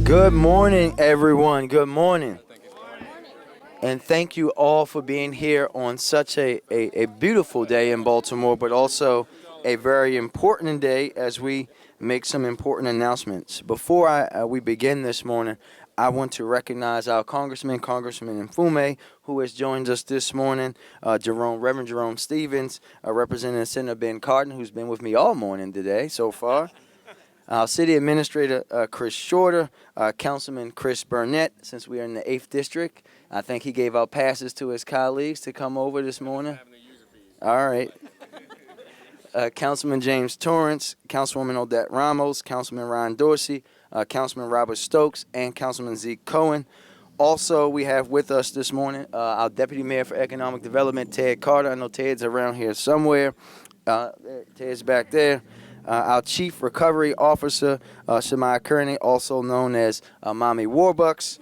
Good morning, everyone. Good morning. And thank you all for being here on such a beautiful day in Baltimore, but also a very important day as we make some important announcements. Before we begin this morning, I want to recognize our Congressman Mfume, who has joined us this morning, Reverend Jerome Stevens, Representative Senator Ben Cardin, who's been with me all morning today so far. Our City Administrator, Chris Shorter, Councilman Chris Burnett, since we are in the 8th District. I think he gave out passes to his colleagues to come over this morning. All right. Councilman James Torrance, Councilwoman Odette Ramos, Councilman Ryan Dorsey, Councilman Robert Stokes, and Councilman Zeke Cohen. Also, we have with us this morning our Deputy Mayor for Economic Development, Ted Carter. I know Ted's around here somewhere. Ted's back there. Our Chief Recovery Officer, Shamiah Kerney, also known as Mommy Warbucks.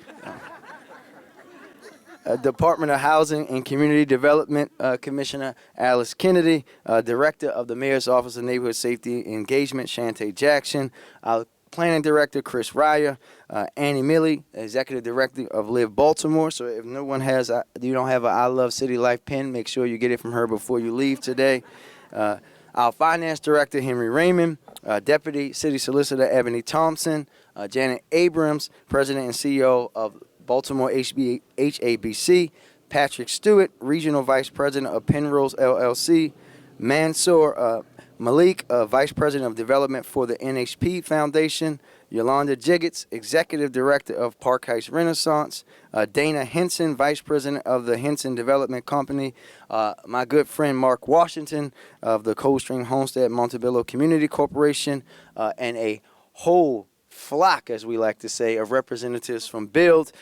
Department of Housing and Community Development Commissioner Alice Kennedy, Director of the Mayor's Office of Neighborhood Safety and Engagement, Shantae Jackson, our Planning Director, Chris Ryer, Annie Milley, Executive Director of Live Baltimore. So if no one has, you don't have an I Love City Life pin, make sure you get it from her before you leave today. Our Finance Director, Henry Raymond, Deputy City Solicitor, Ebony Thompson, Janet Abrams, President and CEO of Baltimore HABC, Patrick Stewart, Regional Vice President of Penrose LLC, Mansour Malik, Vice President of Development for the NHP Foundation, Yolanda Jiggets, Executive Director of Park Heights Renaissance, Dana Henson, Vice President of the Henson Development Company, my good friend Mark Washington of the Coldstream Homestead Montebello Community Corporation, and a whole flock, as we like to say, of representatives from BUILD,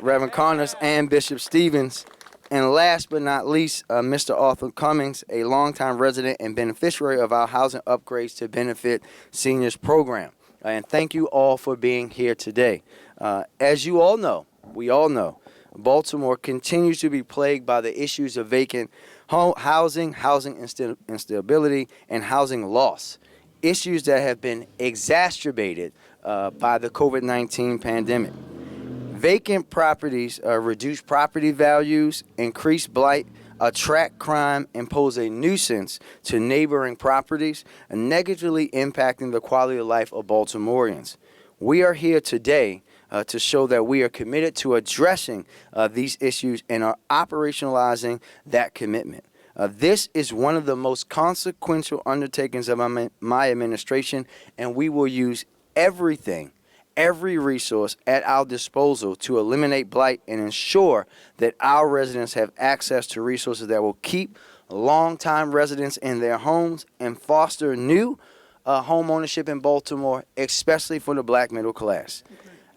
Reverend Connors and Bishop Stevens. And last but not least, Mr. Arthur Cummings, a longtime resident and beneficiary of our Housing Upgrades to Benefit Seniors program. And thank you all for being here today. As you all know, we all know, Baltimore continues to be plagued by the issues of vacant housing instability, and housing loss, issues that have been exacerbated by the COVID-19 pandemic. Vacant properties reduce property values, increase blight, attract crime, and pose a nuisance to neighboring properties, negatively impacting the quality of life of Baltimoreans. We are here today to show that we are committed to addressing these issues and are operationalizing that commitment. This is one of the most consequential undertakings of my administration, and we will use every resource at our disposal to eliminate blight and ensure that our residents have access to resources that will keep longtime residents in their homes and foster new home ownership in Baltimore, especially for the black middle class.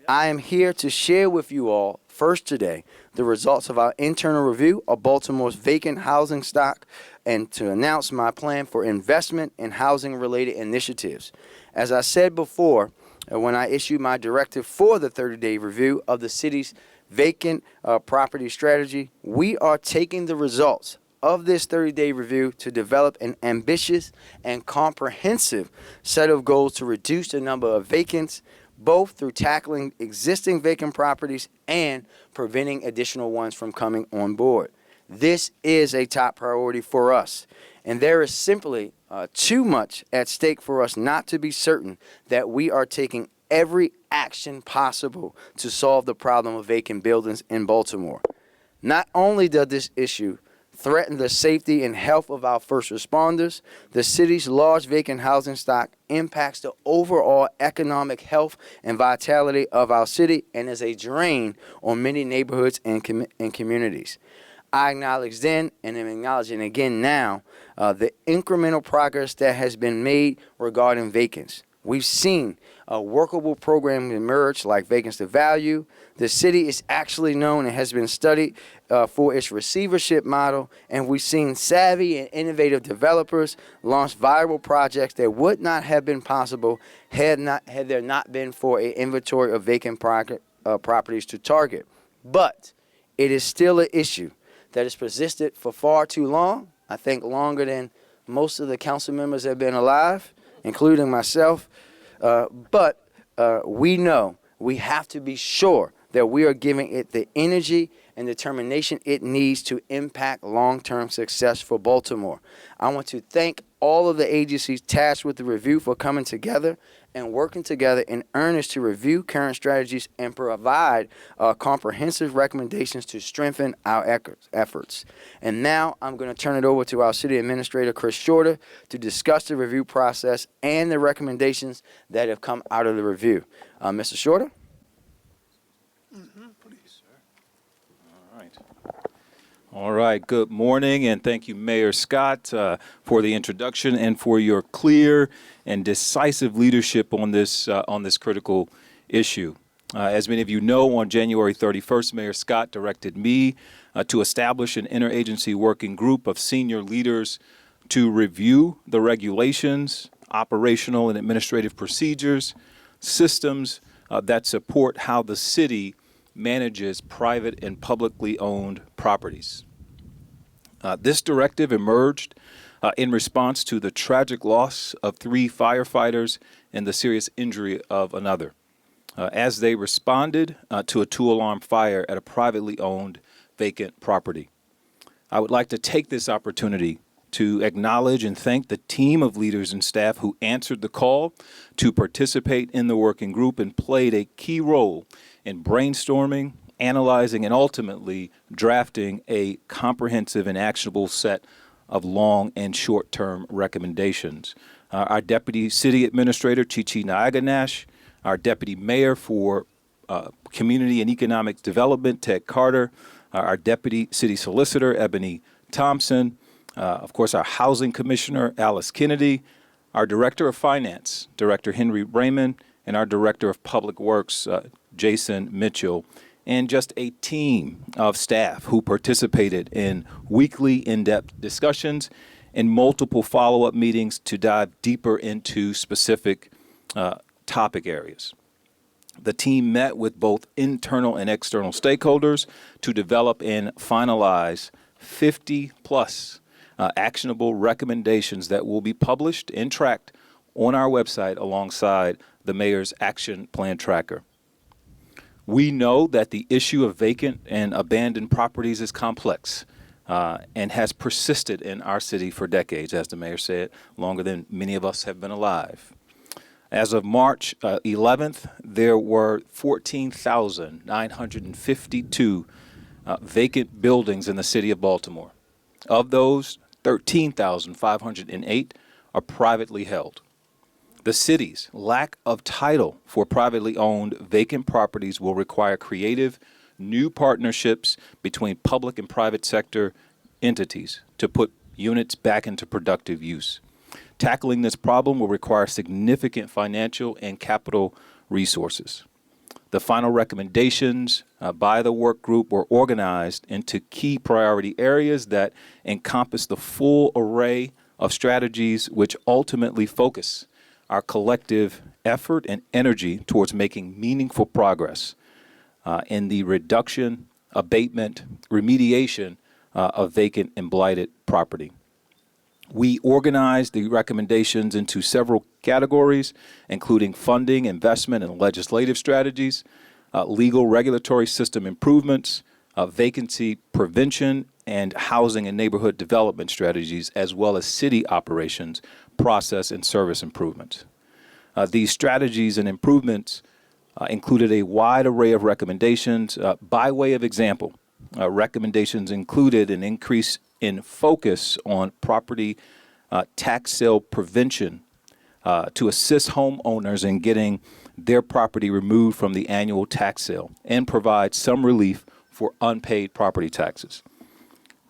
I am here to share with you all, first today, the results of our internal review of Baltimore's vacant housing stock and to announce my plan for investment in housing-related initiatives. As I said before, when I issued my directive for the 30-day review of the city's vacant property strategy, we are taking the results of this 30-day review to develop an ambitious and comprehensive set of goals to reduce the number of vacants, both through tackling existing vacant properties and preventing additional ones from coming on board. This is a top priority for us, and there is simply too much at stake for us not to be certain that we are taking every action possible to solve the problem of vacant buildings in Baltimore. Not only does this issue threaten the safety and health of our first responders, the city's large vacant housing stock impacts the overall economic health and vitality of our city and is a drain on many neighborhoods and communities. I acknowledge then and am acknowledging again now the incremental progress that has been made regarding vacants. We've seen a workable program emerge like Vacants to Value. The city is actually known and has been studied for its receivership model, and we've seen savvy and innovative developers launch viable projects that would not have been possible had there not been for an inventory of vacant properties to target. But it is still an issue that has persisted for far too long, I think longer than most of the council members have been alive, including myself. But we know we have to be sure that we are giving it the energy and determination it needs to impact long-term success for Baltimore. I want to thank all of the agencies tasked with the review for coming together and working together in earnest to review current strategies and provide comprehensive recommendations to strengthen our efforts. And now I'm going to turn it over to our City Administrator, Chris Shorter, to discuss the review process and the recommendations that have come out of the review. Mr. Shorter? Please, sir. All right. Good morning, and thank you, Mayor Scott, for the introduction and for your clear and decisive leadership on this critical issue. As many of you know, on January 31st, Mayor Scott directed me to establish an interagency working group of senior leaders to review the regulations, operational and administrative procedures, systems that support how the city manages private and publicly owned properties. This directive emerged in response to the tragic loss of 3 firefighters and the serious injury of another, as they responded to a 2-alarm fire at a privately owned vacant property. I would like to take this opportunity to acknowledge and thank the team of leaders and staff who answered the call to participate in the working group and played a key role in brainstorming, analyzing, and ultimately drafting a comprehensive and actionable set of long and short-term recommendations. Our Deputy City Administrator, Chichi Naaganash, our Deputy Mayor for Community and Economic Development, Ted Carter, our Deputy City Solicitor, Ebony Thompson, of course, our Housing Commissioner, Alice Kennedy, our Director of Finance, Director Henry Raymond, and our Director of Public Works, Jason Mitchell, and just a team of staff who participated in weekly in-depth discussions and multiple follow-up meetings to dive deeper into specific topic areas. The team met with both internal and external stakeholders to develop and finalize 50-plus actionable recommendations that will be published and tracked on our website alongside the Mayor's Action Plan Tracker. We know that the issue of vacant and abandoned properties is complex and has persisted in our city for decades, as the Mayor said, longer than many of us have been alive. As of March 11th, there were 14,952 vacant buildings in the city of Baltimore. Of those, 13,508 are privately held. The city's lack of title for privately owned vacant properties will require creative new partnerships between public and private sector entities to put units back into productive use. Tackling this problem will require significant financial and capital resources. The final recommendations by the work group were organized into key priority areas that encompass the full array of strategies which ultimately focus our collective effort and energy towards making meaningful progress in the reduction, abatement, remediation of vacant and blighted property. We organized the recommendations into several categories, including funding, investment, and legislative strategies, legal regulatory system improvements, vacancy prevention, and housing and neighborhood development strategies, as well as city operations, process, and service improvements. These strategies and improvements included a wide array of recommendations. By way of example, recommendations included an increase in focus on property tax sale prevention to assist homeowners in getting their property removed from the annual tax sale and provide some relief for unpaid property taxes.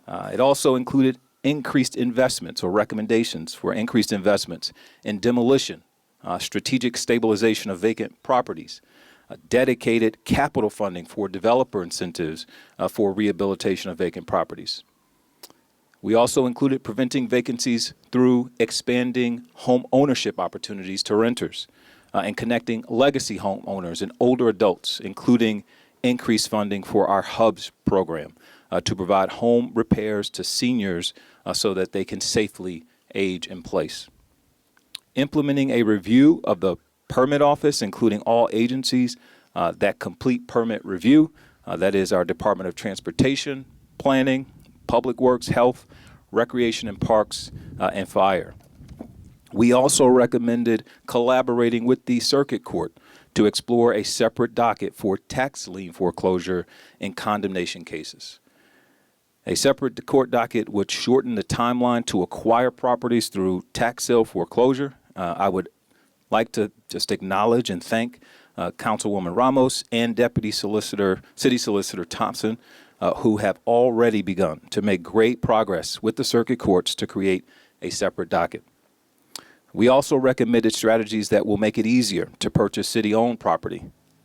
It also included increased investments or recommendations for increased investments in demolition, strategic stabilization of vacant properties, dedicated capital funding for developer incentives for rehabilitation of vacant properties. We also included preventing vacancies through expanding home ownership opportunities to renters and connecting legacy homeowners and older adults, including increased funding for our HUBS program to provide home repairs to seniors so that they can safely age in place. Implementing a review of the permit office, including all agencies, that complete permit review. That is our Department of Transportation, Planning, Public Works, Health, Recreation and Parks, and Fire. We also recommended collaborating with the Circuit Court to explore a separate docket for tax lien foreclosure in condemnation cases. A separate court docket would shorten the timeline to acquire properties through tax sale foreclosure. I would like to just acknowledge and thank Councilwoman Ramos and City Solicitor Thompson, who have already begun to make great progress with the circuit courts to create a separate docket. We also recommended strategies that will make it easier to purchase city-owned property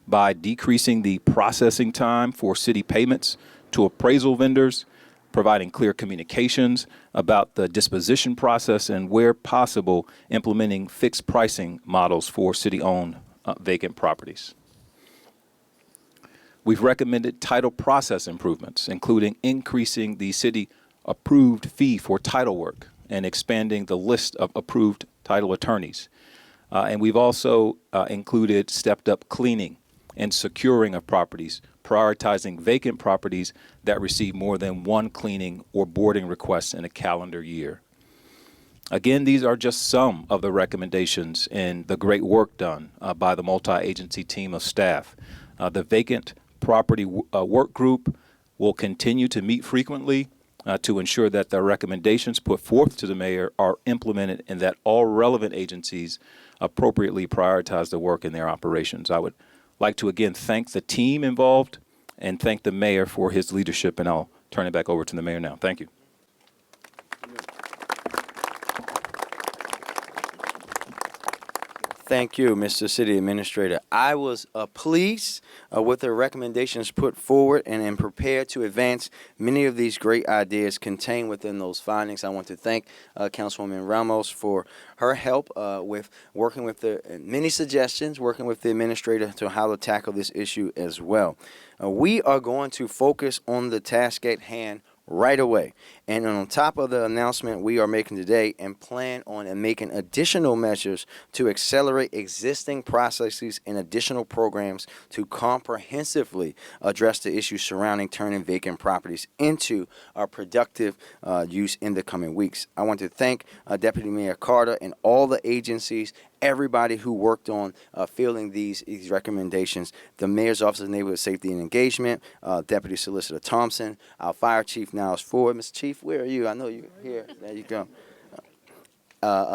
by decreasing the processing time for city payments to appraisal vendors, providing clear communications about the disposition process, and where possible, implementing fixed pricing models for city-owned vacant properties. We've recommended title process improvements, including increasing the city-approved fee for title work and expanding the list of approved title attorneys. And we've also included stepped-up cleaning and securing of properties, prioritizing vacant properties that receive more than one cleaning or boarding request in a calendar year. Again, these are just some of the recommendations in the great work done by the multi-agency team of staff. The Vacant Property Work Group will continue to meet frequently to ensure that the recommendations put forth to the mayor are implemented and that all relevant agencies appropriately prioritize the work in their operations. I would like to again thank the team involved and thank the mayor for his leadership, and I'll turn it back over to the mayor now. Thank you. Thank you, Mr. City Administrator. I was pleased with the recommendations put forward and prepared to advance many of these great ideas contained within those findings. I want to thank Councilwoman Ramos for her help with working with the many suggestions, working with the administrator to how to tackle this issue as well. We are going to focus on the task at hand right away. And on top of the announcement we are making today, and plan on making additional measures to accelerate existing processes and additional programs to comprehensively address the issues surrounding turning vacant properties into a productive use in the coming weeks. I want to thank Deputy Mayor Carter and all the agencies, everybody who worked on fielding these recommendations, the Mayor's Office of Neighborhood Safety and Engagement, Deputy Solicitor Thompson, our Fire Chief Niles Ford. Mr. Chief, where are you? I know you're here. There you go.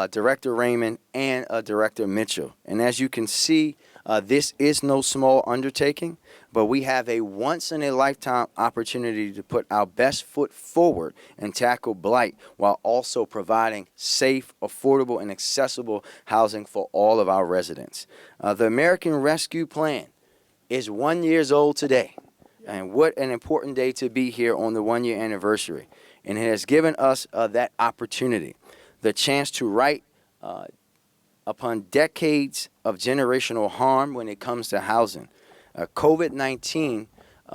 Director Raymond and Director Mitchell. And as you can see, this is no small undertaking, but we have a once-in-a-lifetime opportunity to put our best foot forward and tackle blight while also providing safe, affordable, and accessible housing for all of our residents. The American Rescue Plan is 1 year old today, and what an important day to be here on the 1 year anniversary. And it has given us that opportunity, the chance to write upon decades of generational harm when it comes to housing. COVID-19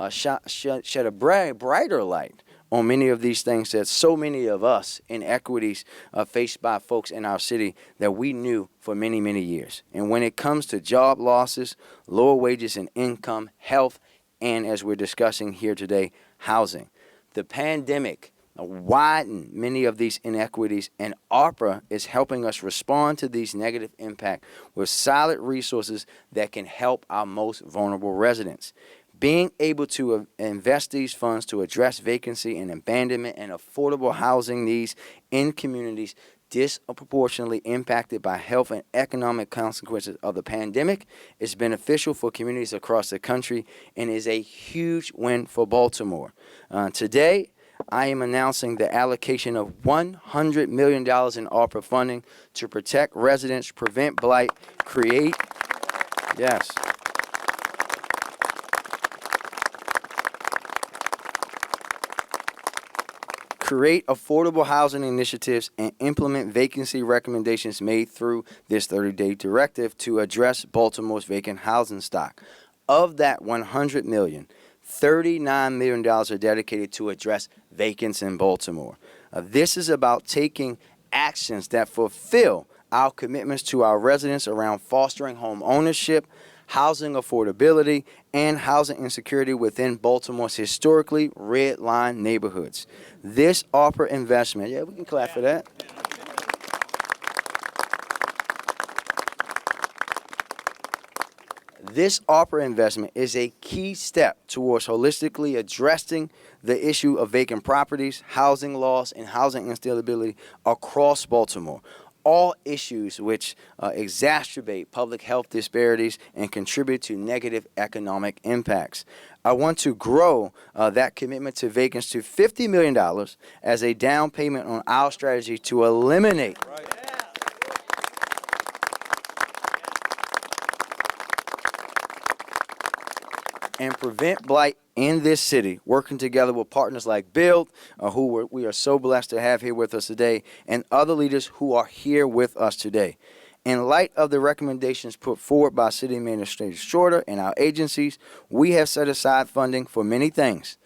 shed a brighter light on many of these things that so many of us inequities faced by folks in our city that we knew for many, many years. And when it comes to job losses, lower wages and income, health, and as we're discussing here today, housing, the pandemic widen many of these inequities, and ARPA is helping us respond to these negative impacts with solid resources that can help our most vulnerable residents. Being able to invest these funds to address vacancy and abandonment and affordable housing needs in communities disproportionately impacted by health and economic consequences of the pandemic is beneficial for communities across the country and is a huge win for Baltimore. Today, I am announcing the allocation of $100 million in ARPA funding to protect residents, prevent blight, create affordable housing initiatives and implement vacancy recommendations made through this 30-day directive to address Baltimore's vacant housing stock. Of that $100 million, $39 million are dedicated to address vacants in Baltimore. This is about taking actions that fulfill our commitments to our residents around fostering home ownership, housing affordability, and housing insecurity within Baltimore's historically red line neighborhoods. This ARPA investment, yeah, we can clap for that. This ARPA investment is a key step towards holistically addressing the issue of vacant properties, housing loss, and housing instability across Baltimore. All issues which exacerbate public health disparities and contribute to negative economic impacts. I want to grow that commitment to vacants to $50 million as a down payment on our strategy to eliminate and prevent blight in this city, working together with partners like Build, who we are so blessed to have here with us today, and other leaders who are here with us today. In light of the recommendations put forward by City Administrator Shorter and our agencies, we have set aside funding for many things.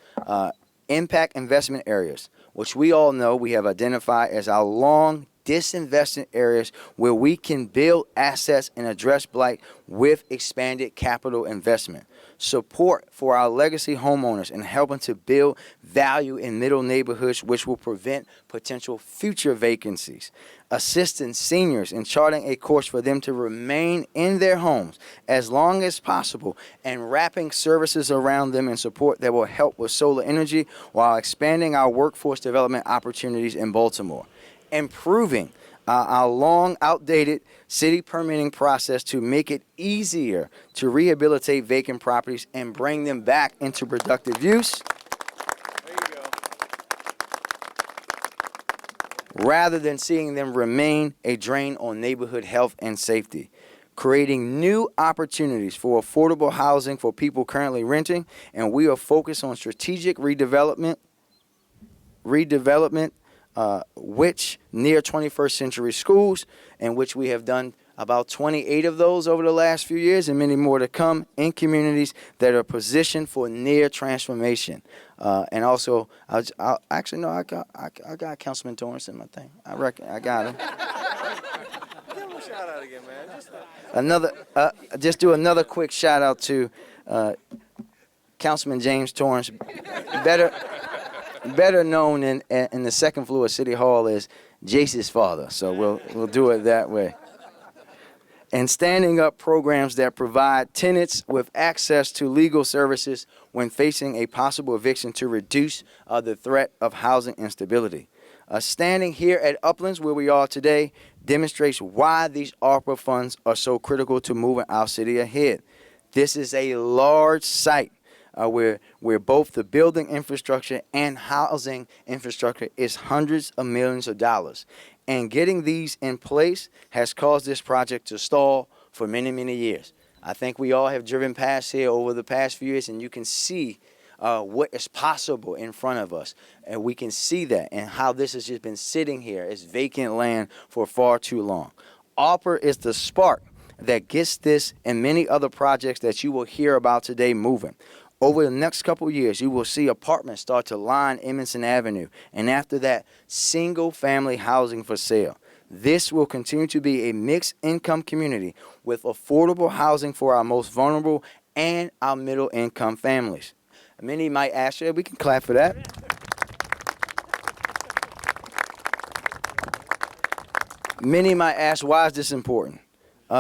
Impact investment areas, which we all know we have identified as our long disinvested areas where we can build assets and address blight with expanded capital investment. Support for our legacy homeowners and helping to build value in middle neighborhoods, which will prevent potential future vacancies. Assisting seniors in charting a course for them to remain in their homes as long as possible, and wrapping services around them and support that will help with solar energy while expanding our workforce development opportunities in Baltimore. Improving our long outdated city permitting process to make it easier to rehabilitate vacant properties and bring them back into productive use. There you go. Rather than seeing them remain a drain on neighborhood health and safety. Creating new opportunities for affordable housing for people currently renting, and we are focused on strategic redevelopment, which near 21st century schools, in which we have done about 28 of those over the last few years, and many more to come in communities that are positioned for near transformation. And also, I got Councilman Torrance in my thing. I reckon I got him. Give him a shout out again, man. Just do another quick shout out to Councilman James Torrance, better known in the second floor of City Hall as Jace's father. So we'll do it that way. And standing up programs that provide tenants with access to legal services when facing a possible eviction to reduce the threat of housing instability. Standing here at Uplands, where we are today, demonstrates why these ARPA funds are so critical to moving our city ahead. This is a large site where both the building infrastructure and housing infrastructure is hundreds of millions of dollars. And getting these in place has caused this project to stall for many, many years. I think we all have driven past here over the past few years, and you can see what is possible in front of us. And we can see that, and how this has just been sitting here as vacant land for far too long. ARPA is the spark that gets this and many other projects that you will hear about today moving. Over the next couple of years, you will see apartments start to line Emerson Avenue, and after that, single-family housing for sale. This will continue to be a mixed-income community with affordable housing for our most vulnerable and our middle-income families. Many might ask, we can clap for that. Many might ask, why is this important?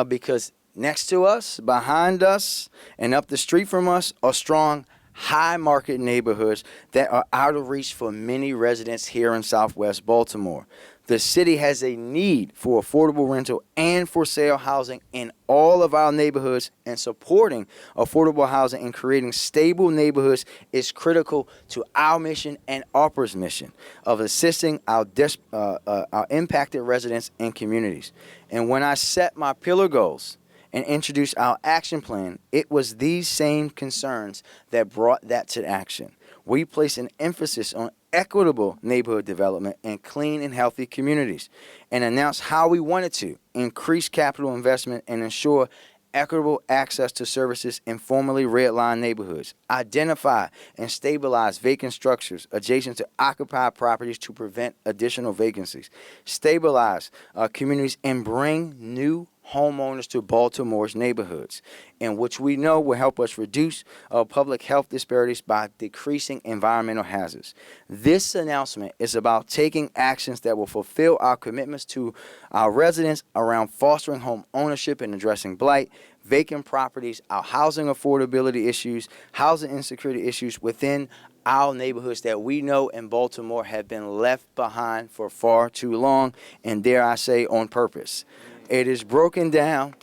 Because next to us, behind us, and up the street from us are strong, high-market neighborhoods that are out of reach for many residents here in Southwest Baltimore. The city has a need for affordable rental and for sale housing in all of our neighborhoods, and supporting affordable housing and creating stable neighborhoods is critical to our mission and ARPA's mission of assisting our impacted residents and communities. And when I set my pillar goals and introduced our action plan, it was these same concerns that brought that to action. We place an emphasis on equitable neighborhood development and clean and healthy communities, and announced how we wanted to increase capital investment and ensure equitable access to services in formerly redlined neighborhoods, identify and stabilize vacant structures adjacent to occupied properties to prevent additional vacancies, stabilize communities and bring new homeowners to Baltimore's neighborhoods, and which we know will help us reduce public health disparities by decreasing environmental hazards. This announcement is about taking actions that will fulfill our commitments to our residents around fostering home ownership and addressing blight, vacant properties, our housing affordability issues, housing insecurity issues within our neighborhoods that we know in Baltimore have been left behind for far too long, and dare I say, on purpose. It is broken down.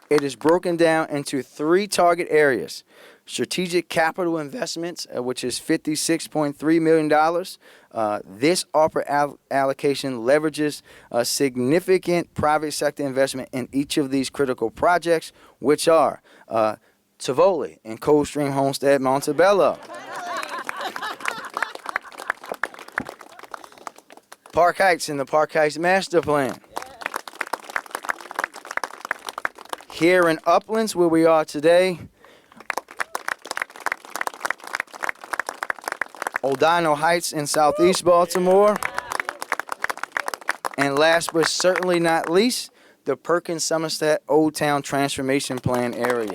It is broken down into 3 target areas. Strategic capital investments, which is $56.3 million. This ARPA allocation leverages a significant private sector investment in each of these critical projects, which are Tivoli and Coldstream Homestead Montebello, Park Heights and the Park Heights Master Plan. Here in Uplands, where we are today, O'Donnell Heights in Southeast Baltimore. And last but certainly not least, the Perkins Somerset Old Town Transformation Plan area.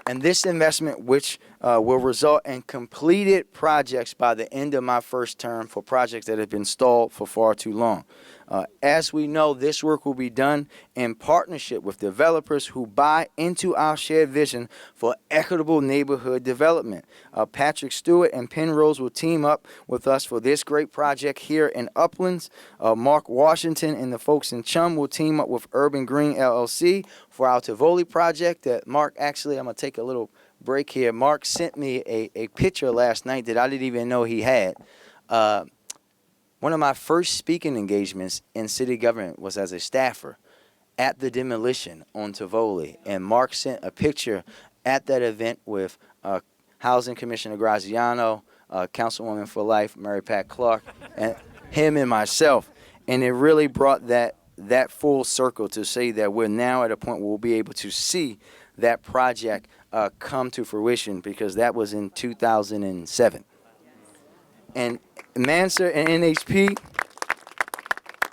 And this investment, which will result in completed projects by the end of my first term for projects that have been stalled for far too long. As we know, this work will be done in partnership with developers who buy into our shared vision for equitable neighborhood development. Patrick Stewart and Penrose will team up with us for this great project here in Uplands. Mark Washington and the folks in Chum will team up with Urban Green LLC for our Tivoli project. That Mark, actually, I'm going to take a little break here. Mark sent me a picture last night that I didn't even know he had. One of my first speaking engagements in city government was as a staffer at the Demolishing on Tivoli. And Mark sent a picture at that event with Housing Commissioner Graziano, Councilwoman for Life, Mary Pat Clark, and him and myself. And it really brought that full circle to say that we're now at a point where we'll be able to see that project come to fruition, because that was in 2007. And Mansard and NHP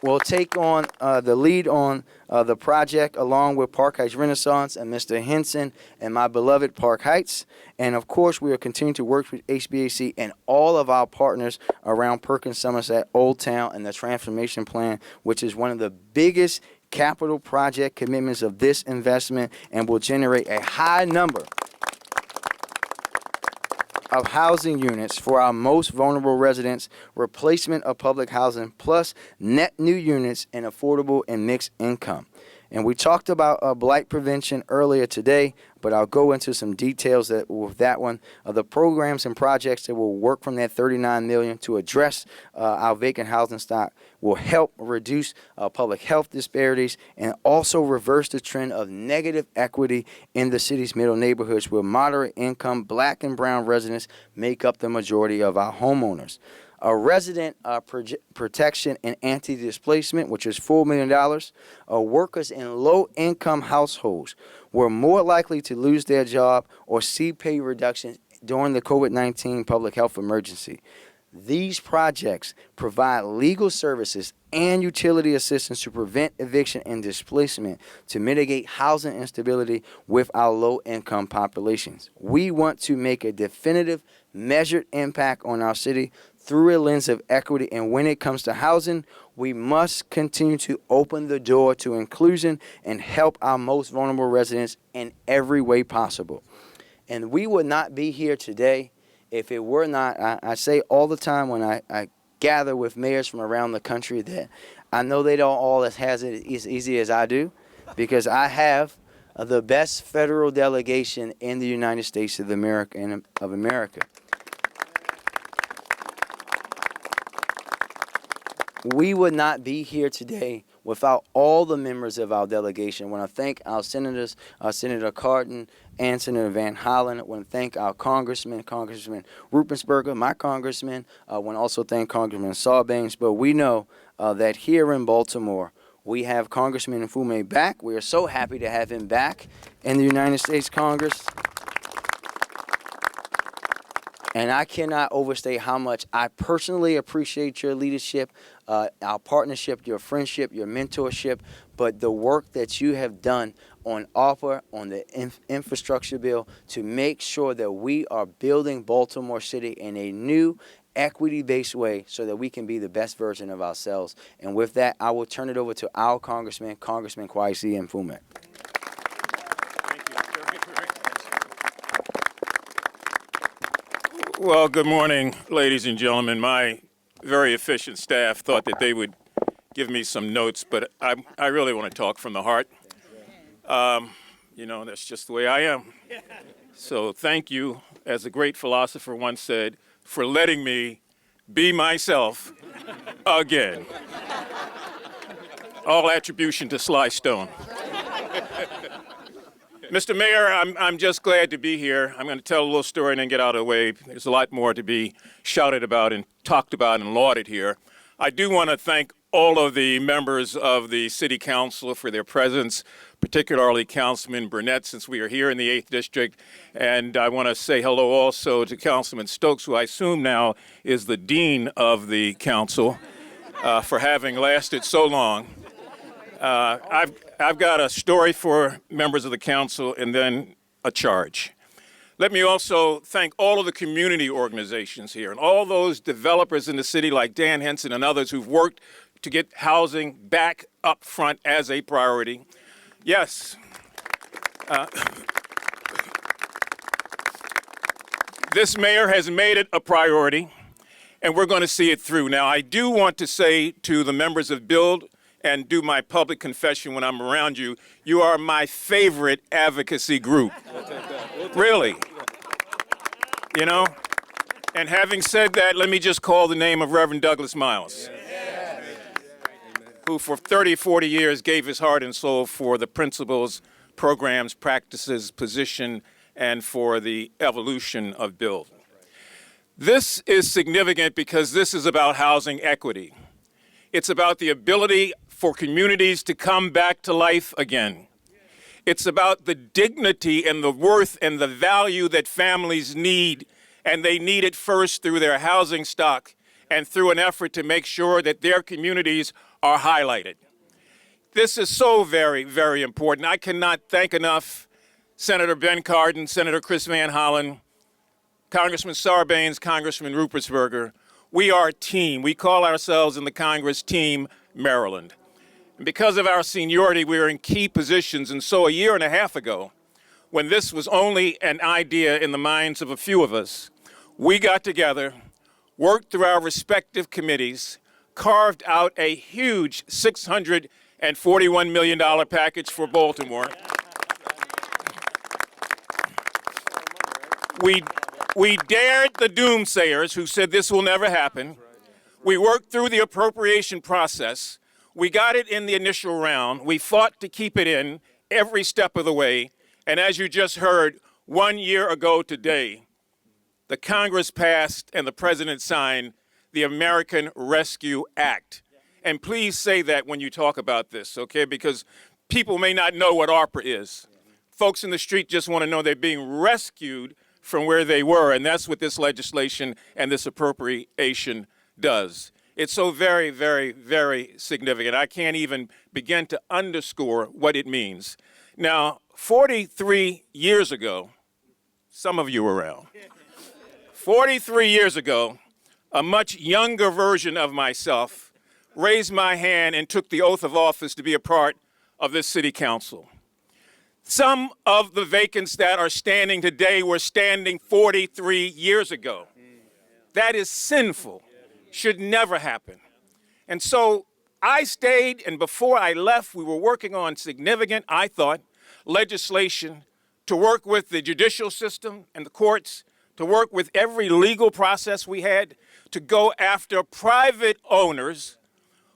will take on the lead on the project, along with Park Heights Renaissance and Mr. Henson and my beloved Park Heights. And of course, we will continue to work with HBAC and all of our partners around Perkins Somerset Old Town and the Transformation Plan, which is one of the biggest capital project commitments of this investment and will generate a high number of housing units for our most vulnerable residents, replacement of public housing, plus net new units and affordable and mixed income. And we talked about blight prevention earlier today, but I'll go into some details with that one. The programs and projects that will work from that $39 million to address our vacant housing stock will help reduce public health disparities and also reverse the trend of negative equity in the city's middle neighborhoods, where moderate income Black and brown residents make up the majority of our homeowners. Resident protection and anti-displacement, which is $4 million. Workers in low-income households were more likely to lose their job or see pay reductions during the COVID-19 public health emergency. These projects provide legal services and utility assistance to prevent eviction and displacement to mitigate housing instability with our low-income populations. We want to make a definitive, measured impact on our city through a lens of equity, and when it comes to housing, we must continue to open the door to inclusion and help our most vulnerable residents in every way possible. And we would not be here today if it were not, I say all the time when I gather with mayors from around the country that I know they don't all have it as easy as I do, because I have the best federal delegation in the United States of America. We would not be here today without all the members of our delegation. I want to thank our senators, Senator Cardin and Senator Van Hollen. I want to thank our Congressman Rupensberger, my congressman. I want to also thank Congressman Sarbanes. But we know that here in Baltimore, we have Congressman Mfume back. We are so happy to have him back in the United States Congress. And I cannot overstate how much I personally appreciate your leadership, our partnership, your friendship, your mentorship, but the work that you have done on ARPA, on the infrastructure bill, to make sure that we are building Baltimore City in a new, equity-based way so that we can be the best version of ourselves. And with that, I will turn it over to our Congressman Kweisi Mfume. Well, good morning, ladies and gentlemen. My very efficient staff thought that they would give me some notes, but I really want to talk from the heart. You know, that's just the way I am. So thank you, as a great philosopher once said, for letting me be myself again. All attribution to Sly Stone. Mr. Mayor, I'm just glad to be here. I'm going to tell a little story and then get out of the way. There's a lot more to be shouted about and talked about and lauded here. I do want to thank all of the members of the City Council for their presence, particularly Councilman Burnett, since we are here in the 8th District. And I want to say hello also to Councilman Stokes, who I assume now is the Dean of the Council, for having lasted so long. I've got a story for members of the council and then a charge. Let me also thank all of the community organizations here and all those developers in the city like Dan Henson and others who've worked to get housing back up front as a priority. Yes. This mayor has made it a priority, and we're going to see it through. Now, I do want to say to the members of Build and do my public confession when I'm around you, you are my favorite advocacy group. Really. You know? And having said that, let me just call the name of Reverend Douglas Miles, who for 30, 40 years gave his heart and soul for the principles, programs, practices, position, and for the evolution of Build. This is significant because this is about housing equity. It's about the ability for communities to come back to life again. It's about the dignity and the worth and the value that families need, and they need it first through their housing stock and through an effort to make sure that their communities are highlighted. This is so very, very important. I cannot thank enough Senator Ben Cardin, Senator Chris Van Hollen, Congressman Sarbanes, Congressman Rupertsberger. We are a team. We call ourselves in the Congress Team Maryland. And because of our seniority, we are in key positions. And so a year and a half ago, when this was only an idea in the minds of a few of us, we got together, worked through our respective committees, carved out a huge $641 million package for Baltimore. We dared the doomsayers who said this will never happen. We worked through the appropriation process. We got it in the initial round. We fought to keep it in every step of the way. And as you just heard, 1 year ago today, the Congress passed and the President signed the American Rescue Act. And please say that when you talk about this, okay? Because people may not know what ARPA is. Folks in the street just want to know they're being rescued from where they were, and that's what this legislation and this appropriation does. It's so very, very, very significant. I can't even begin to underscore what it means. Now, 43 years ago, some of you were around, 43 years ago, a much younger version of myself raised my hand and took the oath of office to be a part of this city council. Some of the vacants that are standing today were standing 43 years ago. That is sinful, should never happen. And so I stayed, and before I left, we were working on significant, I thought, legislation to work with the judicial system and the courts, to work with every legal process we had, to go after private owners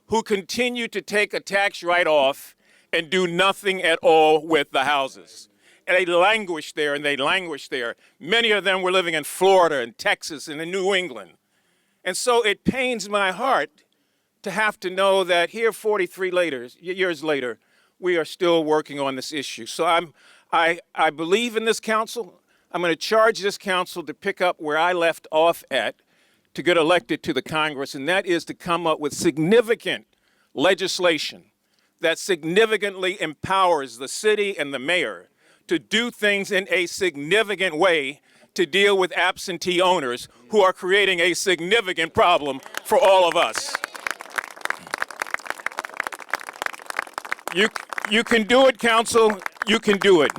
who continue to take a tax write-off and do nothing at all with the houses. And they languish there, and they languish there. Many of them were living in Florida and Texas and in New England. And so it pains my heart to have to know that here 43 years later, we are still working on this issue. So I believe in this council. I'm going to charge this council to pick up where I left off at to get elected to the Congress, and that is to come up with significant legislation that significantly empowers the city and the mayor to do things in a significant way to deal with absentee owners who are creating a significant problem for all of us. You can do it, council. You can do it.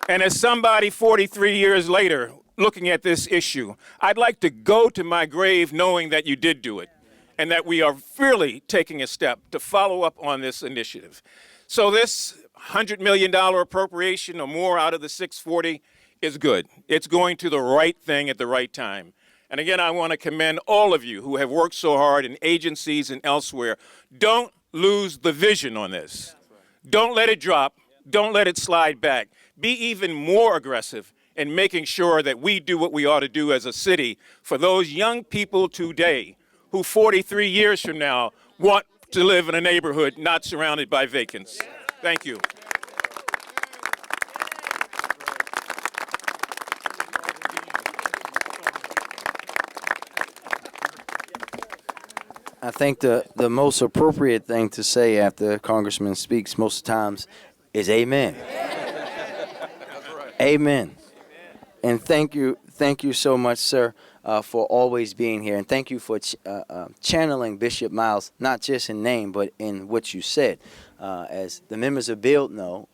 And as somebody 43 years later looking at this issue, I'd like to go to my grave knowing that you did do it and that we are really taking a step to follow up on this initiative. So this $100 million appropriation or more out of the 640 is good. It's going to the right thing at the right time. And again, I want to commend all of you who have worked so hard in agencies and elsewhere. Don't lose the vision on this. Don't let it drop. Don't let it slide back. Be even more aggressive in making sure that we do what we ought to do as a city for those young people today who 43 years from now want to live in a neighborhood not surrounded by vacants. Thank you. I think the most appropriate thing to say after a congressman speaks most times is amen. Amen. And thank you so much, sir, for always being here. And thank you for channeling Bishop Miles, not just in name, but in what you said. As the members of BUILD know,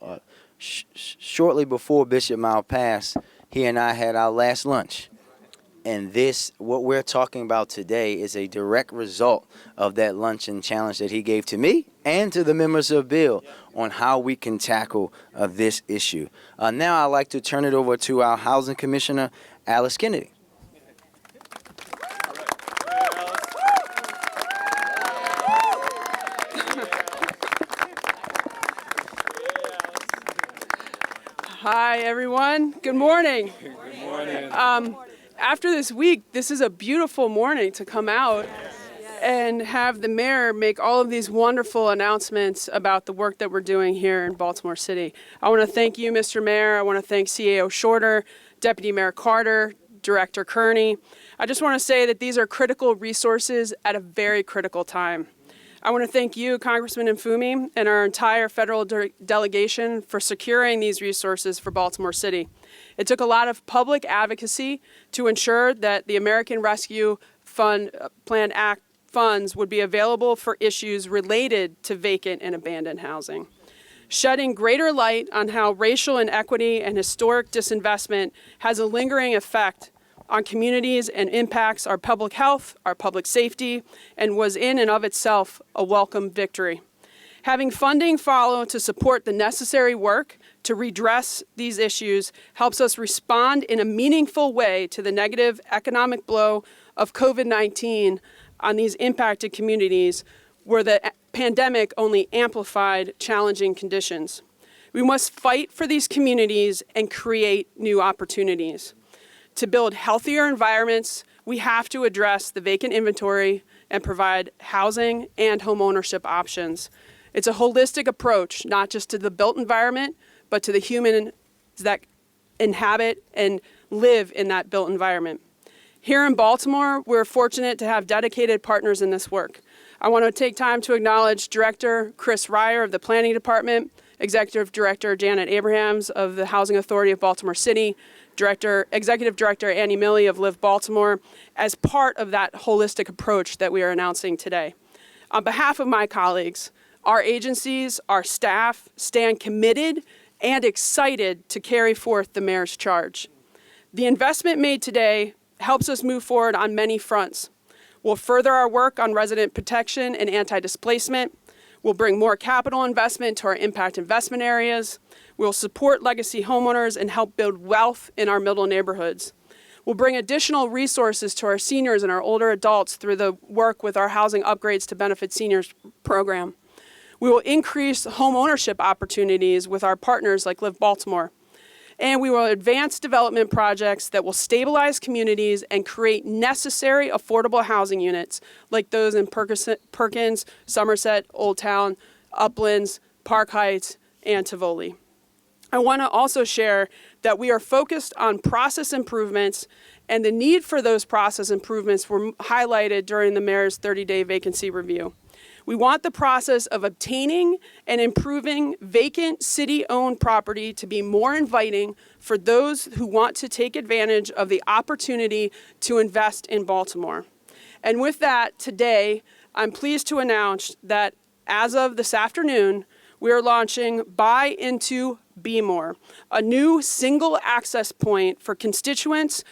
shortly before Bishop Miles passed, he and I had our last lunch. And what we're talking about today is a direct result of that luncheon challenge that he gave to me and to the members of BUILD on how we can tackle this issue. Now I'd like to turn it over to our Housing Commissioner, Alice Kennedy. Hi, everyone. Good morning. Good morning. After this week, this is a beautiful morning to come out and have the mayor make all of these wonderful announcements about the work that we're doing here in Baltimore City. I want to thank you, Mr. Mayor. I want to thank CAO Shorter, Deputy Mayor Carter, Director Kerney. I just want to say that these are critical resources at a very critical time. I want to thank you, Congressman Mfume, and our entire federal delegation for securing these resources for Baltimore City. It took a lot of public advocacy to ensure that the American Rescue Plan Act funds would be available for issues related to vacant and abandoned housing, shedding greater light on how racial inequity and historic disinvestment has a lingering effect on communities and impacts our public health, our public safety, and was in and of itself a welcome victory. Having funding follow to support the necessary work to redress these issues helps us respond in a meaningful way to the negative economic blow of COVID-19 on these impacted communities where the pandemic only amplified challenging conditions. We must fight for these communities and create new opportunities. To build healthier environments, we have to address the vacant inventory and provide housing and home ownership options. It's a holistic approach, not just to the built environment, but to the humans that inhabit and live in that built environment. Here in Baltimore, we're fortunate to have dedicated partners in this work. I want to take time to acknowledge Director Chris Ryer of the Planning Department, Executive Director Janet Abrahams of the Housing Authority of Baltimore City, Executive Director Annie Milley of Live Baltimore, as part of that holistic approach that we are announcing today. On behalf of my colleagues, our agencies, our staff stand committed and excited to carry forth the mayor's charge. The investment made today helps us move forward on many fronts. We'll further our work on resident protection and anti-displacement. We'll bring more capital investment to our impact investment areas. We'll support legacy homeowners and help build wealth in our middle neighborhoods. We'll bring additional resources to our seniors and our older adults through the work with our Housing Upgrades to Benefit Seniors program. We will increase home ownership opportunities with our partners like Live Baltimore. And we will advance development projects that will stabilize communities and create necessary affordable housing units like those in Perkins, Somerset, Old Town, Uplands, Park Heights, and Tivoli. I want to also share that we are focused on process improvements, and the need for those process improvements were highlighted during the mayor's 30-day vacancy review. We want the process of obtaining and improving vacant city-owned property to be more inviting for those who want to take advantage of the opportunity to invest in Baltimore. And with that, today, I'm pleased to announce that as of this afternoon, we are launching Buy Into Bmore, a new single access point for constituents,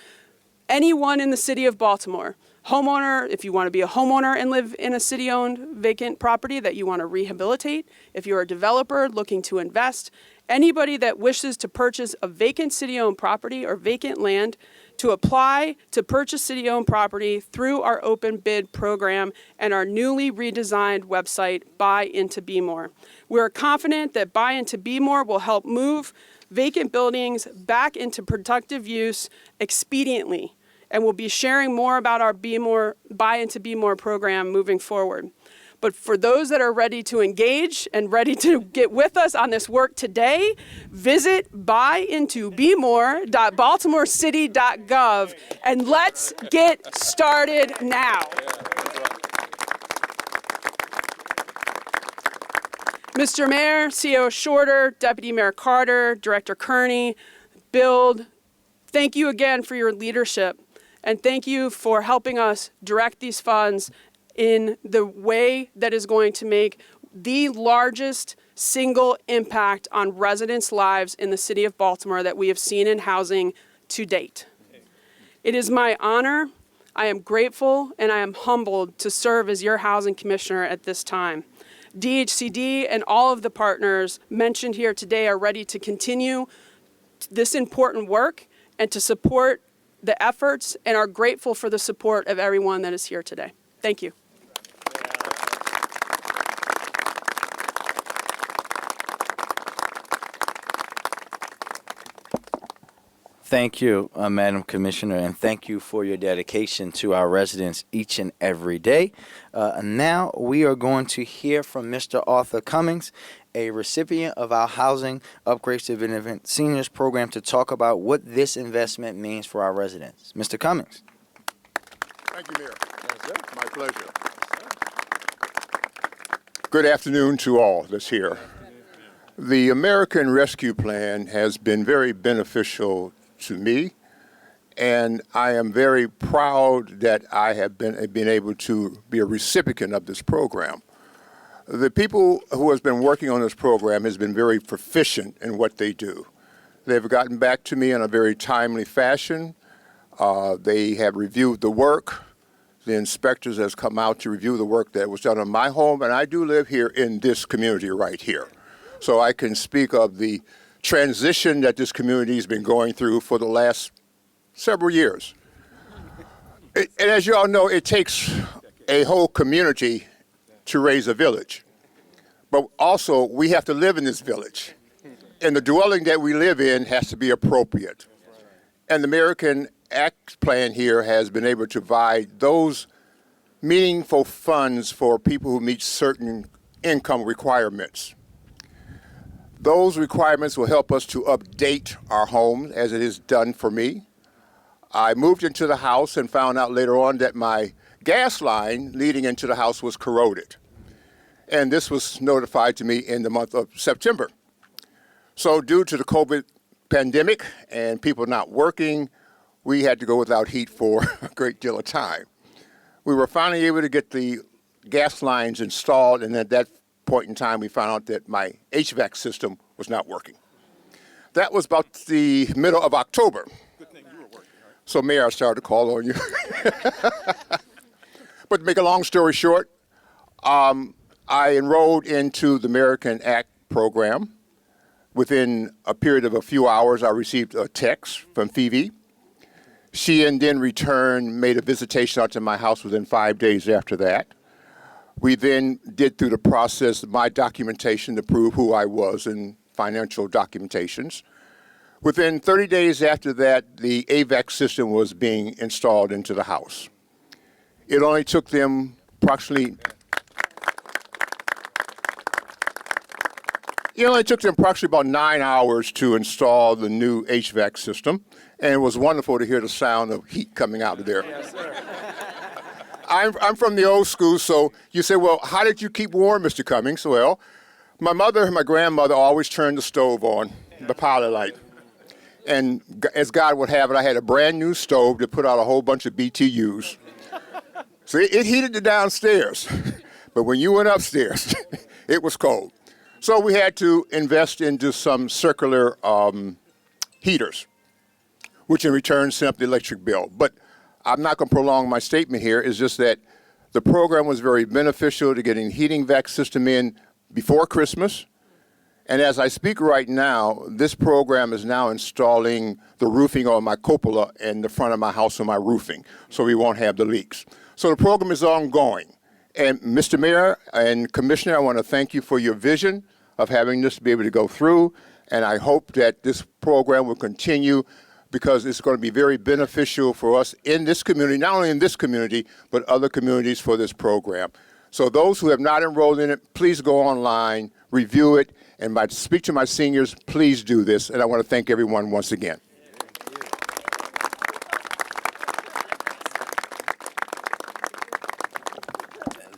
anyone in the city of Baltimore. Homeowner, if you want to be a homeowner and live in a city-owned vacant property that you want to rehabilitate, if you're a developer looking to invest, anybody that wishes to purchase a vacant city-owned property or vacant land, to apply to purchase city-owned property through our open bid program and our newly redesigned website, Buy Into Bmore. We are confident that Buy Into Bmore will help move vacant buildings back into productive use expediently, and we'll be sharing more about our Buy Into Bmore program moving forward. But for those that are ready to engage and ready to get with us on this work today, visit buyintobmore.baltimorecity.gov, and let's get started now. Mr. Mayor, CEO Shorter, Deputy Mayor Carter, Director Kerney, Build, thank you again for your leadership, and thank you for helping us direct these funds in the way that is going to make the largest single impact on residents' lives in the city of Baltimore that we have seen in housing to date. It is my honor, I am grateful, and I am humbled to serve as your housing commissioner at this time. DHCD and all of the partners mentioned here today are ready to continue this important work and to support the efforts, and are grateful for the support of everyone that is here today. Thank you. Thank you, Madam Commissioner, and thank you for your dedication to our residents each and every day. Now we are going to hear from Mr. Arthur Cummings, a recipient of our Housing Upgrades to Benefit Seniors program, to talk about what this investment means for our residents. Mr. Cummings. Thank you, Mayor. My pleasure. Good afternoon to all that's here. The American Rescue Plan has been very beneficial to me, and I am very proud that I have been able to be a recipient of this program. The people who have been working on this program has been very proficient in what they do. They've gotten back to me in a very timely fashion. They have reviewed the work. The inspectors has come out to review the work that was done on my home, and I do live here in this community right here. So I can speak of the transition that this community has been going through for the last several years. And as you all know, it takes a whole community to raise a village. But also, we have to live in this village. And the dwelling that we live in has to be appropriate. And the American Act Plan here has been able to provide those meaningful funds for people who meet certain income requirements. Those requirements will help us to update our home, as it is done for me. I moved into the house and found out later on that my gas line leading into the house was corroded. And this was notified to me in the month of September. So due to the COVID pandemic and people not working, we had to go without heat for a great deal of time. We were finally able to get the gas lines installed, and at that point in time, we found out that my HVAC system was not working. That was about the middle of October. Good thing you were working, right? So, Mayor, I started to call on you. But to make a long story short, I enrolled into the American Act program. Within a period of a few hours, I received a text from Phoebe. She and then returned, made a visitation out to my house within 5 days after that. We then did through the process my documentation to prove who I was in financial documentations. Within 30 days after that, the AVAC system was being installed into the house. It only took them approximately It only took them approximately about 9 hours to install the new HVAC system, and it was wonderful to hear the sound of heat coming out of there. Yes, sir. I'm from the old school, so you say, well, how did you keep warm, Mr. Cummings? Well, my mother and my grandmother always turned the stove on, the pilot light. And as God would have it, I had a brand new stove that put out a whole bunch of BTUs. So it heated the downstairs. But when you went upstairs, it was cold. So we had to invest into some circular heaters, which in return sent up the electric bill. But I'm not going to prolong my statement here. It's just that the program was very beneficial to getting the heating vac system in before Christmas. And as I speak right now, this program is now installing the roofing on my cupola in the front of my house on my roofing, so we won't have the leaks. So the program is ongoing. And Mr. Mayor and Commissioner, I want to thank you for your vision of having this be able to go through. And I hope that this program will continue because it's going to be very beneficial for us in this community, not only in this community, but other communities for this program. So those who have not enrolled in it, please go online, review it, and speak to my seniors, please do this. And I want to thank everyone once again.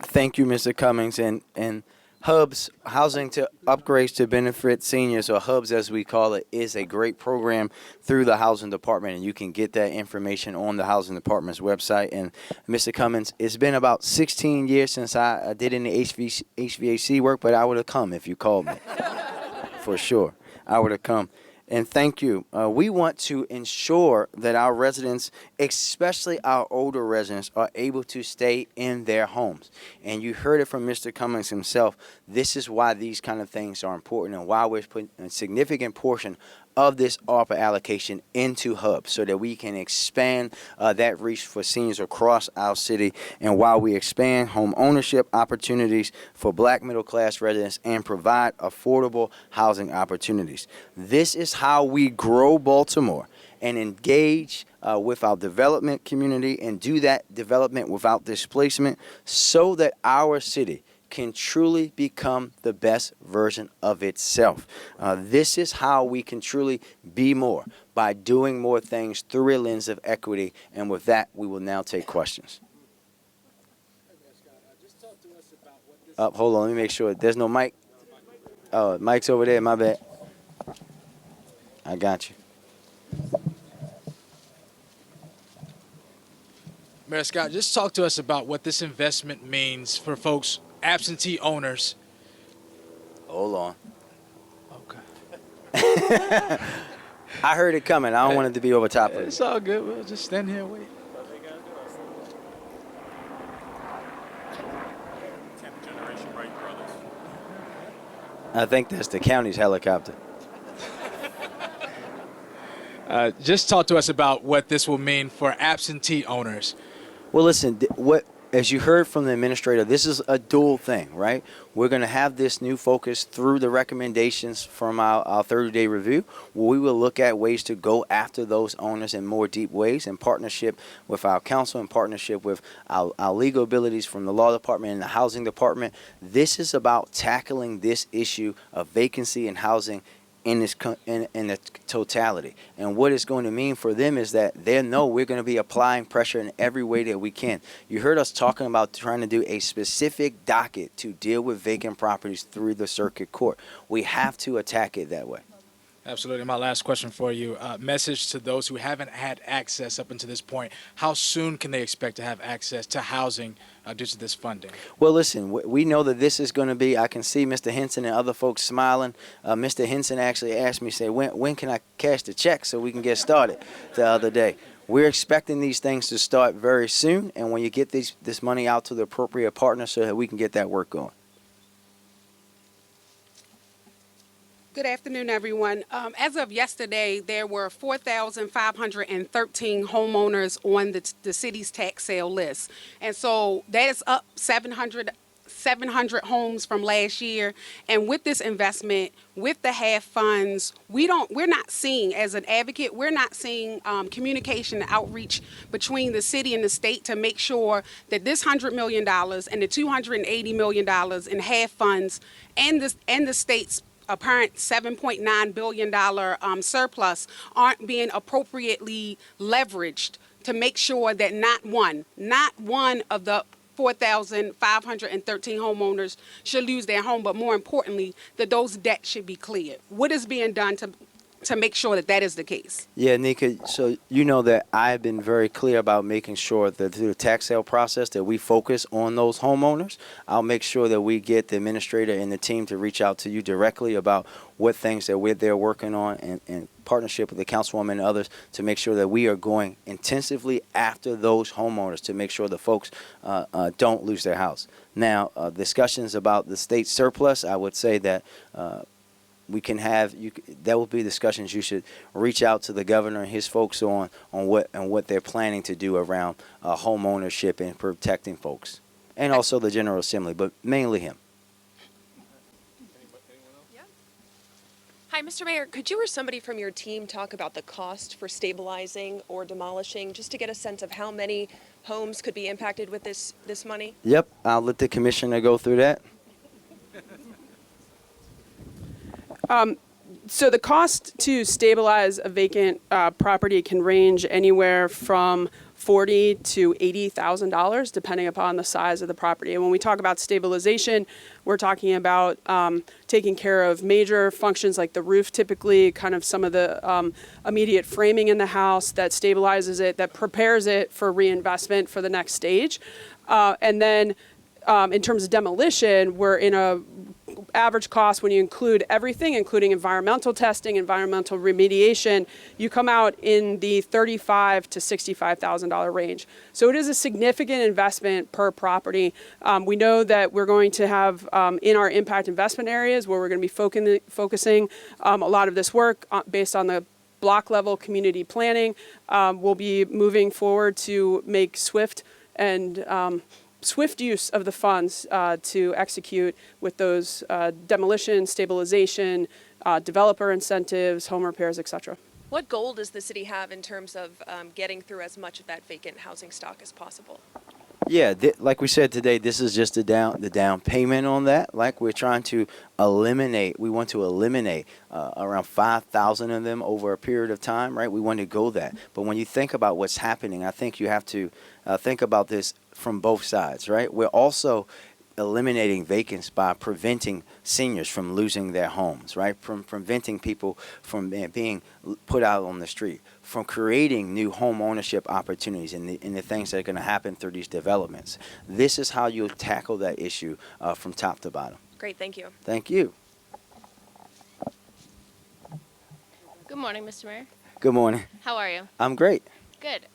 Thank you, Mr. Cummings. And HUBS, Housing to Upgrades to Benefit Seniors, or HUBS as we call it, is a great program through the Housing Department, and you can get that information on the Housing Department's website. And Mr. Cummings, it's been about 16 years since I did any HVAC work, but I would have come if you called me. For sure, I would have come. And thank you. We want to ensure that our residents, especially our older residents, are able to stay in their homes. And you heard it from Mr. Cummings himself. This is why these kind of things are important and why we're putting a significant portion of this ARPA allocation into HUBs so that we can expand that reach for seniors across our city, and while we expand home ownership opportunities for black middle class residents and provide affordable housing opportunities. This is how we grow Baltimore and engage with our development community and do that development without displacement so that our city can truly become the best version of itself. This is how we can truly be more, by doing more things through a lens of equity. And with that, we will now take questions. Hold on, let me make sure. There's no mic. Oh, mic's over there, my bad. I got you. Mayor Scott, just talk to us about what this investment means for folks, absentee owners. Hold on. Okay. I heard it coming. I don't want it to be over top of it. It's all good. We'll just stand here and wait. 10th generation Wright brothers. I think that's the county's helicopter. Just talk to us about what this will mean for absentee owners. Well, listen, as you heard from the administrator, this is a dual thing, right? We're going to have this new focus through the recommendations from our 30-day review, where we will look at ways to go after those owners in more deep ways in partnership with our council, in partnership with our legal abilities from the law department and the housing department. This is about tackling this issue of vacancy in housing in the totality. And what it's going to mean for them is that they know we're going to be applying pressure in every way that we can. You heard us talking about trying to do a specific docket to deal with vacant properties through the circuit court. We have to attack it that way. Absolutely. My last question for you, message to those who haven't had access up until this point. How soon can they expect to have access to housing due to this funding? Well, listen, we know that this is going to be, I can see Mr. Henson and other folks smiling. Mr. Henson actually asked me, say, when can I cash the check so we can get started the other day? We're expecting these things to start very soon, and when you get this money out to the appropriate partner so that we can get that work going. Good afternoon, everyone. As of yesterday, there were 4,513 homeowners on the city's tax sale list. And so that is up 700 homes from last year. And with this investment, with the HAF funds, we're not seeing, as an advocate, we're not seeing communication and outreach between the city and the state to make sure that this $100 million and the $280 million in HAF funds and the state's apparent $7.9 billion surplus aren't being appropriately leveraged to make sure that not one of the 4,513 homeowners should lose their home, but more importantly, that those debts should be cleared. What is being done to make sure that that is the case? Yeah, Nika, so you know that I've been very clear about making sure that through the tax sale process that we focus on those homeowners. I'll make sure that we get the administrator and the team to reach out to you directly about what things that they're working on in partnership with the councilwoman and others to make sure that we are going intensively after those homeowners to make sure the folks don't lose their house. Now, discussions about the state surplus, I would say that we can have that will be discussions you should reach out to the governor and his folks on what they're planning to do around home ownership and protecting folks, and also the General Assembly, but mainly him. Hi, Mr. Mayor. Could you or somebody from your team talk about the cost for stabilizing or demolishing, just to get a sense of how many homes could be impacted with this money? Yep, I'll let the commissioner go through that. So the cost to stabilize a vacant property can range anywhere from $40,000 to $80,000, depending upon the size of the property. And when we talk about stabilization, we're talking about taking care of major functions like the roof, typically kind of some of the immediate framing in the house that stabilizes it, that prepares it for reinvestment for the next stage. And then in terms of demolition, we're in a average cost when you include everything, including environmental testing, environmental remediation, you come out in the $35,000 to $65,000 range. So it is a significant investment per property. We know that we're going to have in our impact investment areas where we're going to be focusing a lot of this work based on the block level community planning. We'll be moving forward to make swift use of the funds to execute with those demolition, stabilization, developer incentives, home repairs, etc. What goal does the city have in terms of getting through as much of that vacant housing stock as possible? Yeah, like we said today, this is just the down payment on that. Like we're trying to eliminate, we want to eliminate around 5,000 of them over a period of time, right? We want to go that. But when you think about what's happening, I think you have to think about this from both sides, right? We're also eliminating vacants by preventing seniors from losing their homes, right? From preventing people from being put out on the street, from creating new home ownership opportunities and the things that are going to happen through these developments. This is how you tackle that issue from top to bottom. Great, thank you. Thank you. Good morning, Mr. Mayor. Good morning. How are you? I'm great. Good.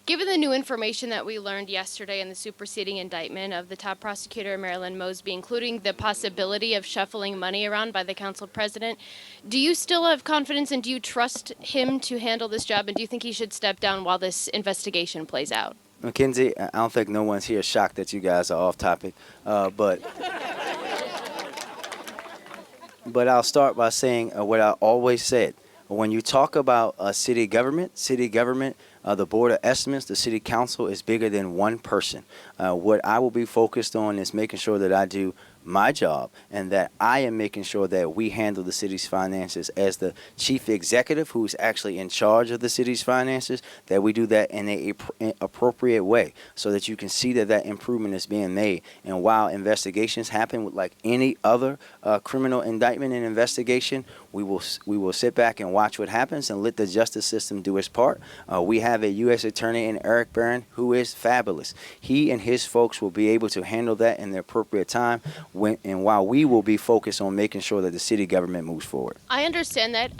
Given the new information that we learned yesterday in the superseding indictment of the top prosecutor, Marilyn Mosby, including the possibility of shuffling money around by the council president, do you still have confidence and do you trust him to handle this job, and do you think he should step down while this investigation plays out? Mackenzie, I don't think no one's here shocked that you guys are off topic, but I'll start by saying what I always said. When you talk about city government, the Board of Estimates, the City Council is bigger than one person. What I will be focused on is making sure that I do my job and that I am making sure that we handle the city's finances as the chief executive who's actually in charge of the city's finances, that we do that in an appropriate way so that you can see that improvement is being made. And while investigations happen with like any other criminal indictment and investigation, we will sit back and watch what happens and let the justice system do its part. We have a U.S. attorney in Eric Barron who is fabulous. He and his folks will be able to handle that in the appropriate time. And while we will be focused on making sure that the city government moves forward. I understand that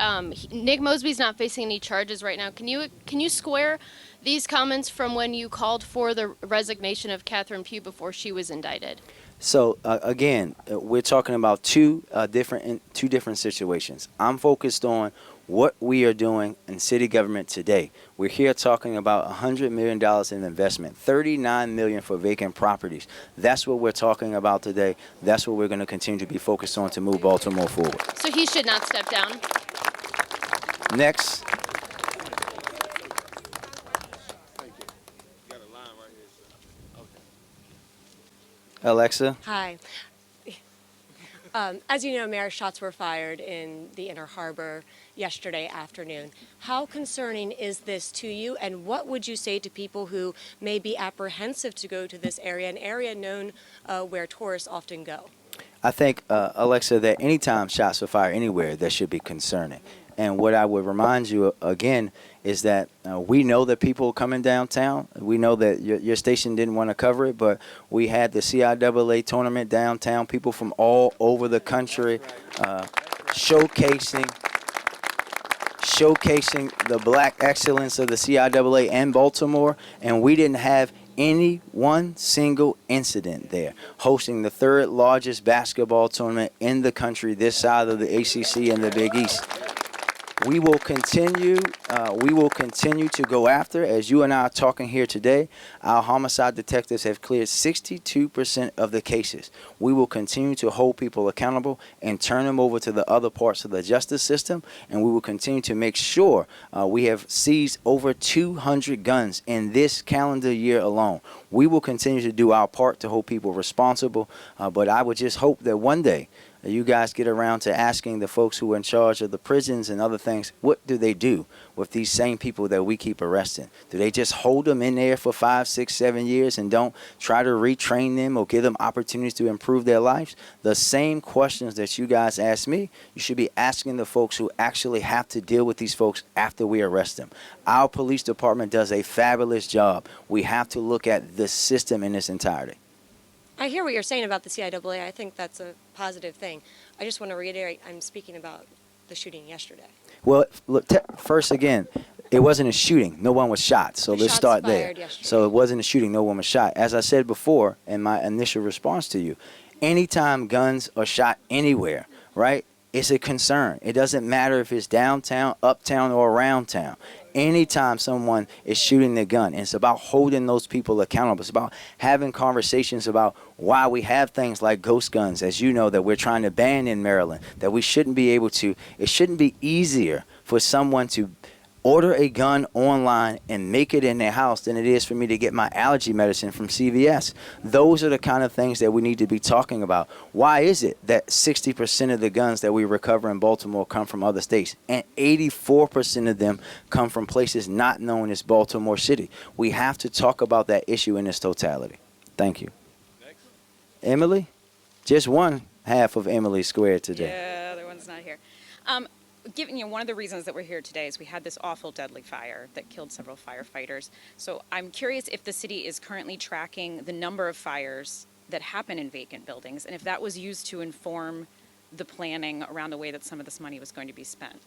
Nick Mosby's not facing any charges right now. Can you square these comments from when you called for the resignation of Catherine Pugh before she was indicted? So again, we're talking about two different situations. I'm focused on what we are doing in city government today. We're here talking about $100 million in investment, $39 million for vacant properties. That's what we're talking about today. That's what we're going to continue to be focused on to move Baltimore forward. So he should not step down? Next. Okay. Alexa. Hi. As you know, Mayor, shots were fired in the Inner Harbor yesterday afternoon. How concerning is this to you, and what would you say to people who may be apprehensive to go to this area, an area known where tourists often go? I think, Alexa, that anytime shots are fired anywhere, that should be concerning. And what I would remind you again is that we know that people coming downtown. We know that your station didn't want to cover it, but we had the CIAA tournament downtown. People from all over the country showcasing the black excellence of the CIAA and Baltimore, and we didn't have any one single incident there, hosting the third largest basketball tournament in the country this side of the ACC and the Big East. We will continue to go after, as you and I are talking here today. Our homicide detectives have cleared 62% of the cases. We will continue to hold people accountable and turn them over to the other parts of the justice system, and we will continue to make sure we have seized over 200 guns in this calendar year alone. We will continue to do our part to hold people responsible, but I would just hope that one day you guys get around to asking the folks who are in charge of the prisons and other things, what do they do with these same people that we keep arresting? Do they just hold them in there for 5, 6, 7 years and don't try to retrain them or give them opportunities to improve their lives? The same questions that you guys ask me, you should be asking the folks who actually have to deal with these folks after we arrest them. Our police department does a fabulous job. We have to look at the system in its entirety. I hear what you're saying about the CIAA. I think that's a positive thing. I just want to reiterate, I'm speaking about the shooting yesterday. Well, look, first again, it wasn't a shooting. No one was shot. So let's start there. Yesterday. So it wasn't a shooting. No one was shot. As I said before in my initial response to you, anytime guns are shot anywhere, right, it's a concern. It doesn't matter if it's downtown, uptown, or around town. Anytime someone is shooting their gun, and it's about holding those people accountable. It's about having conversations about why we have things like ghost guns, as you know, that we're trying to ban in Maryland, that we shouldn't be able to. It shouldn't be easier for someone to order a gun online and make it in their house than it is for me to get my allergy medicine from CVS. Those are the kind of things that we need to be talking about. Why is it that 60% of the guns that we recover in Baltimore come from other states and 84% of them come from places not known as Baltimore City? We have to talk about that issue in its totality. Thank you. Next. Emily? Just one half of Emily squared today. Yeah, the other one's not here. Given, one of the reasons that we're here today is we had this awful deadly fire that killed several firefighters. So I'm curious if the city is currently tracking the number of fires that happen in vacant buildings, and if that was used to inform the planning around the way that some of this money was going to be spent.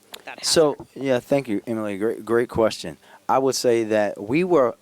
Yeah, thank you, Emily. Great question. I would say that we were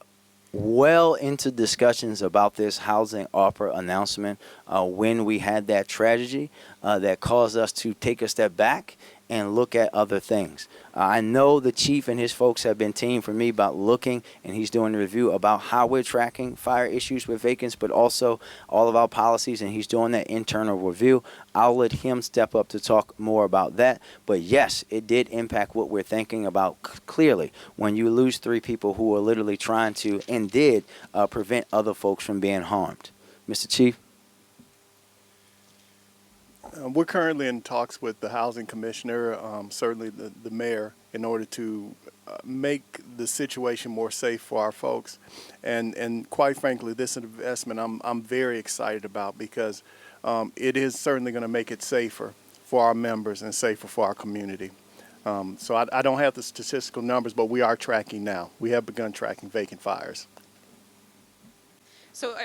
well into discussions about this housing ARPA announcement when we had that tragedy that caused us to take a step back and look at other things. I know the chief and his folks have been teamed for me about looking, and he's doing a review about how we're tracking fire issues with vacants, but also all of our policies, and he's doing that internal review. I'll let him step up to talk more about that. But yes, it did impact what we're thinking about clearly when you lose 3 people who are literally trying to and did prevent other folks from being harmed. Mr. Chief? We're currently in talks with the housing commissioner, certainly the mayor, in order to make the situation more safe for our folks. And quite frankly, this investment I'm very excited about because it is certainly going to make it safer for our members and safer for our community. So I don't have the statistical numbers, but we are tracking now. We have begun tracking vacant fires. So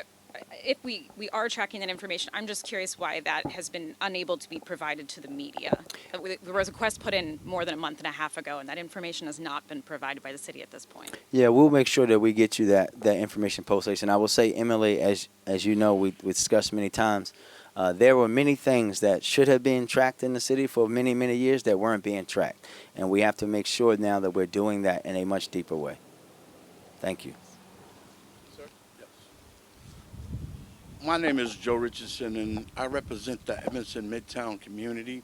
if we are tracking that information, I'm just curious why that has been unable to be provided to the media. There was a request put in more than a month and a half ago, and that information has not been provided by the city at this point. Yeah, we'll make sure that we get you that information post-haste. And I will say, Emily, as you know, we discussed many times, there were many things that should have been tracked in the city for many, many years that weren't being tracked. And we have to make sure now that we're doing that in a much deeper way. Thank you. My name is Joe Richardson, and I represent the Evanston Midtown community.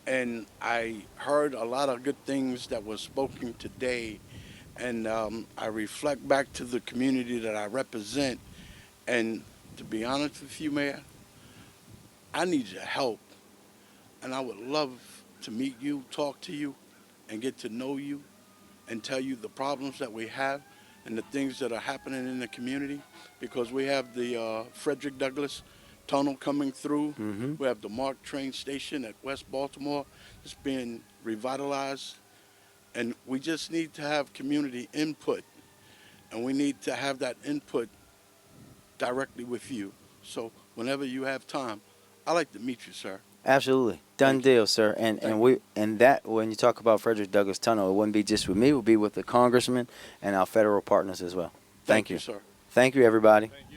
And I heard a lot of good things that were spoken today, and I reflect back to the community that I represent. And to be honest with you, Mayor, I need your help and I would love to meet you, talk to you, and get to know you, and tell you the problems that we have and the things that are happening in the community, because we have the Frederick Douglass tunnel coming through. We have the MARC train station at West Baltimore. It's being revitalized, and we just need to have community input, and we need to have that input directly with you. So whenever you have time, I'd like to meet you, sir. Absolutely. Done deal, sir. And that when you talk about Frederick Douglass Tunnel, it wouldn't be just with me, it would be with the congressman and our federal partners as well. Thank you. Sir. Thank you, everybody. Thank you.